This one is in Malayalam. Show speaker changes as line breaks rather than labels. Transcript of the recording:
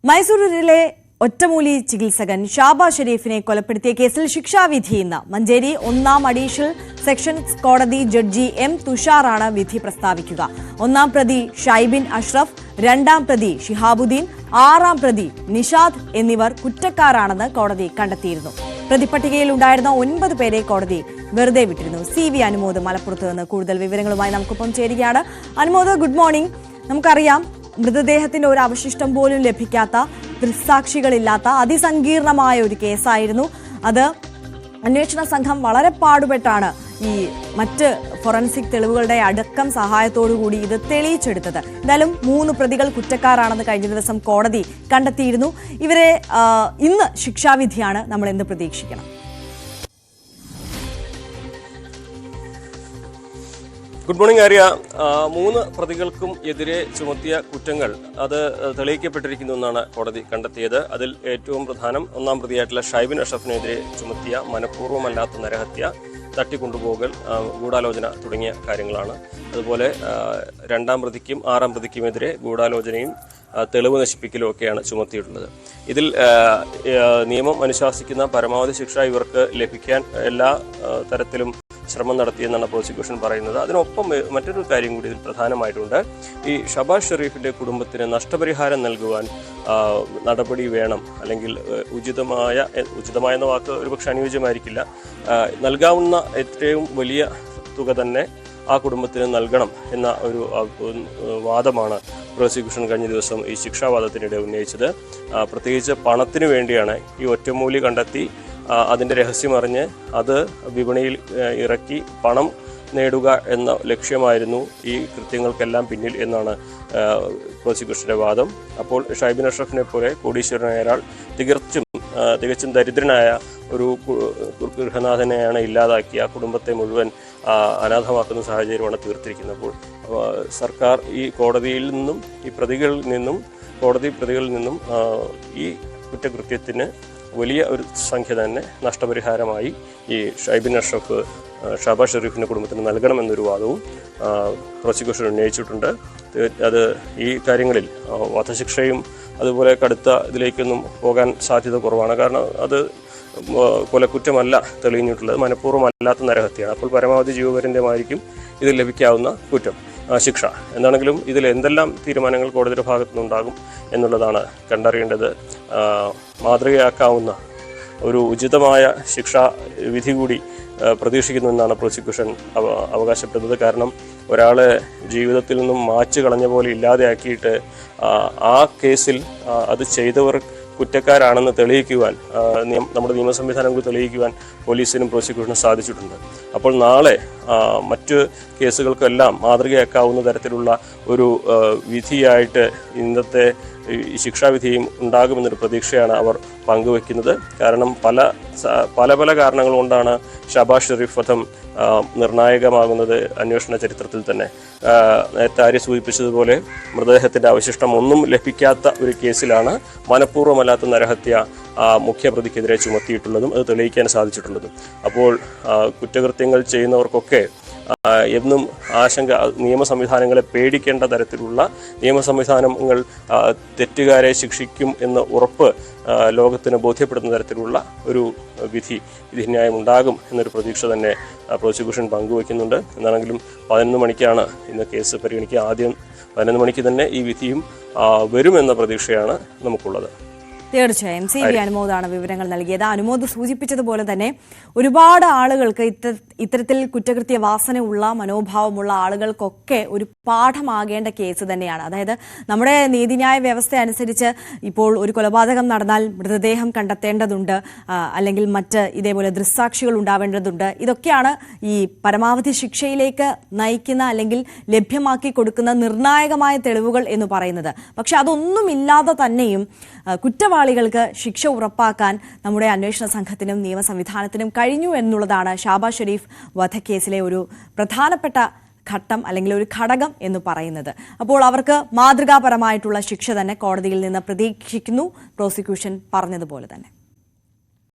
മൈസൂരിലെ ഒറ്റമൂലി ചികിത്സകൻ ഷാബ ഷെരീഫിനെ കൊലപ്പെടുത്തിയ കേസിൽ ശിക്ഷാവിധി ഇന്ന് മഞ്ചേരി 1-ാം അഡീഷണൽ സെഷൻസ് കോടതി ജഡ്ജി എം തുഷാറാണ് വിധി പ്രസ്താവിക്കുക. 1-ാം പ്രതി ഷൈബിൻ അഷ്റഫ്, 2-ാം പ്രതി ഷിഹാബുദ്ദീൻ, 6-ാം പ്രതി നിഷാദ് എന്നിവർ കുറ്റക്കാരാണെന്ന് കോടതി കണ്ടെത്തിയിരുന്നു. പ്രതിപട്ടികയിൽ ഉണ്ടായിരുന്ന 9 പേരെ കോടതി വെറുതെ വിട്ടിരുന്നു. CV അനുമോദ് മലപ്പുറത്ത് നിന്ന് കൂടുതൽ വിവരങ്ങളുമായി നമുക്കൊപ്പം ചേരുകയാണ്. Anumod, good morning. നമുക്കറിയാം, മൃതദേഹത്തിന്റെ ഒരു അവശിഷ്ടം പോലും ലഭിക്കാത്ത, ദൃക്സാക്ഷികളില്ലാത്ത അതിസങ്കീർണമായ ഒരു കേസായിരുന്നു അത്. അന്വേഷണ സംഘം വളരെ പാടുപെട്ടാണ് ഈ മറ്റ് ഫോറൻസിക് തെളിവുകളുടെ അടക്കം സഹായത്തോടുകൂടി ഇത് തെളിയിച്ചെടുത്തത്. എന്തായാലും 3 പ്രതികൾ കുറ്റക്കാരാണെന്ന് കഴിഞ്ഞ ദിവസം കോടതി കണ്ടെത്തിയിരുന്നു. ഇവരെ ഇന്ന് ശിക്ഷാവിധിയാണ്. നമ്മൾ എന്ത് പ്രതീക്ഷിക്കണം?
Good morning Arya. 3 പ്രതികൾക്കും എതിരെ ചുമത്തിയ കുറ്റങ്ങൾ അത് തെളിയിക്കപ്പെട്ടിരിക്കുന്നു എന്നാണ് കോടതി കണ്ടെത്തിയത്. അതിൽ ഏറ്റവും പ്രധാനം 1-ാം പ്രതിയായിട്ടുള്ള ഷൈബിൻ അഷ്റഫിനെതിരെ ചുമത്തിയ മനഃപൂർവ്വമല്ലാത്ത നരഹത്യ, തട്ടിക്കൊണ്ടുപോകൽ, ഗൂഢാലോചന തുടങ്ങിയ കാര്യങ്ങളാണ്. അതുപോലെ 2-ാം പ്രതിക്കും 6-ാം പ്രതിക്കുമെതിരെ ഗൂഢാലോചനയും തെളിവ് നശിപ്പിക്കലും ഒക്കെയാണ് ചുമത്തിയിട്ടുള്ളത്. ഇതിൽ നിയമം അനുശാസിക്കുന്ന പരമാവധി ശിക്ഷ ഇവർക്ക് ലഭിക്കാൻ എല്ലാ തരത്തിലും ശ്രമം നടത്തിയെന്നാണ് പ്രോസിക്യൂഷൻ പറയുന്നത്. അതിനൊപ്പം മറ്റൊരു കാര്യം കൂടി ഇതിൽ പ്രധാനമായിട്ടുണ്ട്. ഈ ഷബാസ് ഷെരീഫിന്റെ കുടുംബത്തിന് നഷ്ടപരിഹാരം നൽകുവാൻ നടപടി വേണം, അല്ലെങ്കിൽ ഉചിതമായ വാക്ക് ഒരുപക്ഷെ അനുയോജ്യമായിരിക്കില്ല, നൽകാവുന്ന ഏറ്റവും വലിയ തുക തന്നെ ആ കുടുംബത്തിന് നൽകണം എന്ന ഒരു വാദമാണ് പ്രോസിക്യൂഷൻ കഴിഞ്ഞ ദിവസം ഈ ശിക്ഷാവാദത്തിനിടെ ഉന്നയിച്ചത്. പ്രത്യേകിച്ച് പണത്തിനു വേണ്ടിയാണ് ഈ ഒറ്റമൂലി കണ്ടെത്തി അതിൻ്റെ രഹസ്യമറിഞ്ഞ് അത് വിപണിയിൽ ഇറക്കി പണം നേടുക എന്ന ലക്ഷ്യമായിരുന്നു ഈ കൃത്യങ്ങൾക്കെല്ലാം പിന്നിൽ എന്നാണ് പ്രോസിക്യൂഷന്റെ വാദം. അപ്പോൾ ഷൈബിൻ അഷ്റഫിനെ പോലെ കോടീശ്വരനായ ഒരാൾ തികച്ചും ദരിദ്രനായ ഒരു ഗൃഹനാഥനെയാണ് ഇല്ലാതാക്കി ആ കുടുംബത്തെ മുഴുവൻ അനാഥമാക്കുന്ന സാഹചര്യമാണ് തീർത്തിരിക്കുന്നത്. അപ്പോൾ സർക്കാർ ഈ കോടതിയിൽ നിന്നും കോടതി പ്രതികളിൽ നിന്നും ഈ കുറ്റകൃത്യത്തിന് വലിയ ഒരു സംഖ്യ തന്നെ നഷ്ടപരിഹാരമായി ഈ ഷൈബിൻ അഷ്റഫ് ഷബാസ് ഷെരീഫിൻ്റെ കുടുംബത്തിന് നൽകണമെന്നൊരു വാദവും പ്രോസിക്യൂഷൻ ഉന്നയിച്ചിട്ടുണ്ട്. അത് ഈ കാര്യങ്ങളിൽ വധശിക്ഷയും അതുപോലെ കടുത്ത ഇതിലേക്കൊന്നും പോകാൻ സാധ്യത കുറവാണ്. കാരണം അത് കൊലക്കുറ്റമല്ല തെളിഞ്ഞിട്ടുള്ളത്, മനഃപൂർവ്വമല്ലാത്ത നരഹത്യയാണ്. അപ്പോൾ പരമാവധി ജീവപര്യന്തമായിരിക്കും ഇതിൽ ലഭിക്കാവുന്ന ശിക്ഷ. എന്താണെങ്കിലും ഇതിൽ എന്തെല്ലാം തീരുമാനങ്ങൾ കോടതിയുടെ ഭാഗത്തുനിന്നുണ്ടാകും എന്നുള്ളതാണ് കണ്ടറിയേണ്ടത്. മാതൃകയാക്കാവുന്ന ഒരു ഉചിതമായ ശിക്ഷാ വിധി കൂടി പ്രതീക്ഷിക്കുന്നു എന്നാണ് പ്രോസിക്യൂഷൻ അവകാശപ്പെടുന്നത്. കാരണം ഒരാളെ ജീവിതത്തിൽ നിന്നും മാച്ചു കളഞ്ഞ പോലെ ഇല്ലാതെയാക്കിയിട്ട് ആ കേസിൽ അത് ചെയ്തവർ കുറ്റക്കാരാണെന്ന് തെളിയിക്കുവാൻ നമ്മുടെ നിയമ സംവിധാനങ്ങൾ തെളിയിക്കുവാൻ പോലീസിനും പ്രോസിക്യൂഷനും സാധിച്ചിട്ടുണ്ട്. അപ്പോൾ നാളെ മറ്റ് കേസുകൾക്കെല്ലാം മാതൃകയാക്കാവുന്ന തരത്തിലുള്ള ഒരു വിധിയായിട്ട് ഇന്നത്തെ ശിക്ഷാവിധിയും ഉണ്ടാകുമെന്നൊരു പ്രതീക്ഷയാണ് അവർ പങ്കുവെക്കുന്നത്. കാരണം പല കാരണങ്ങൾ കൊണ്ടാണ് ഷബാസ് ഷെരീഫ് വധം നിർണായകമാകുന്നത് അന്വേഷണ ചരിത്രത്തിൽ തന്നെ. നേരത്തെ ആര്യ സൂചിപ്പിച്ചതുപോലെ മൃതദേഹത്തിന്റെ അവശിഷ്ടം ഒന്നും ലഭിക്കാത്ത ഒരു കേസിലാണ് മനഃപൂർവ്വമല്ലാത്ത നരഹത്യ മുഖ്യപ്രതിക്കെതിരെ ചുമത്തിയിട്ടുള്ളതും അത് തെളിയിക്കാൻ സാധിച്ചിട്ടുള്ളതും. അപ്പോൾ കുറ്റകൃത്യങ്ങൾ ചെയ്യുന്നവർക്കൊക്കെ എന്നും ആശങ്ക, നിയമ സംവിധാനങ്ങളെ പേടിക്കേണ്ട തരത്തിലുള്ള നിയമ സംവിധാനങ്ങൾ തെറ്റുകാരെ ശിക്ഷിക്കും എന്ന ഉറപ്പ് ലോകത്തിന് ബോധ്യപ്പെടുന്ന തരത്തിലുള്ള ഒരു വിധിന്യായം ഉണ്ടാകും എന്നൊരു പ്രതീക്ഷ തന്നെ പ്രോസിക്യൂഷൻ പങ്കുവയ്ക്കുന്നുണ്ട്. എന്താണെങ്കിലും 11 മണിക്കാണ് ഇന്ന് കേസ് പരിഗണിക്കുക. ആദ്യം 11 മണിക്ക് തന്നെ ഈ വിധിയും വരുമെന്ന പ്രതീക്ഷയാണ് നമുക്കുള്ളത്.
തീർച്ചയായും CV അനുമോദാണ് വിവരങ്ങൾ നൽകിയത്. അനുമോദ് സൂചിപ്പിച്ചതുപോലെ തന്നെ ഒരുപാട് ആളുകൾക്ക് ഇത്തരത്തിൽ കുറ്റകൃത്യ വാസനയുള്ള മനോഭാവമുള്ള ആളുകൾക്കൊക്കെ ഒരു പാഠമാകേണ്ട കേസ് തന്നെയാണ്. അതായത് നമ്മുടെ നീതിന്യായ വ്യവസ്ഥ അനുസരിച്ച് ഇപ്പോൾ ഒരു കൊലപാതകം നടന്നാൽ മൃതദേഹം കണ്ടെത്തേണ്ടതുണ്ട്, അല്ലെങ്കിൽ മറ്റ് ഇതേപോലെ ദൃക്സാക്ഷികൾ ഉണ്ടാവേണ്ടതുണ്ട്. ഇതൊക്കെയാണ് ഈ പരമാവധി ശിക്ഷയിലേക്ക് നയിക്കുന്ന അല്ലെങ്കിൽ ലഭ്യമാക്കി കൊടുക്കുന്ന നിർണായകമായ തെളിവുകൾ എന്ന് പറയുന്നത്. പക്ഷെ അതൊന്നുമില്ലാതെ തന്നെയും കുറ്റവാളികൾക്ക് ശിക്ഷ ഉറപ്പാക്കാൻ നമ്മുടെ അന്വേഷണ സംഘത്തിനും നിയമ സംവിധാനത്തിനും കഴിഞ്ഞു എന്നുള്ളതാണ് ഷാബാസ് ഷെരീഫ് വധക്കേസിലെ ഒരു പ്രധാനപ്പെട്ട ഘട്ടം അല്ലെങ്കിൽ ഒരു ഘടകം എന്ന് പറയുന്നത്. അപ്പോൾ അവർക്ക് മാതൃകാപരമായിട്ടുള്ള ശിക്ഷ തന്നെ കോടതിയിൽ നിന്ന് പ്രതീക്ഷിക്കുന്നു, പ്രോസിക്യൂഷൻ പറഞ്ഞതുപോലെ തന്നെ.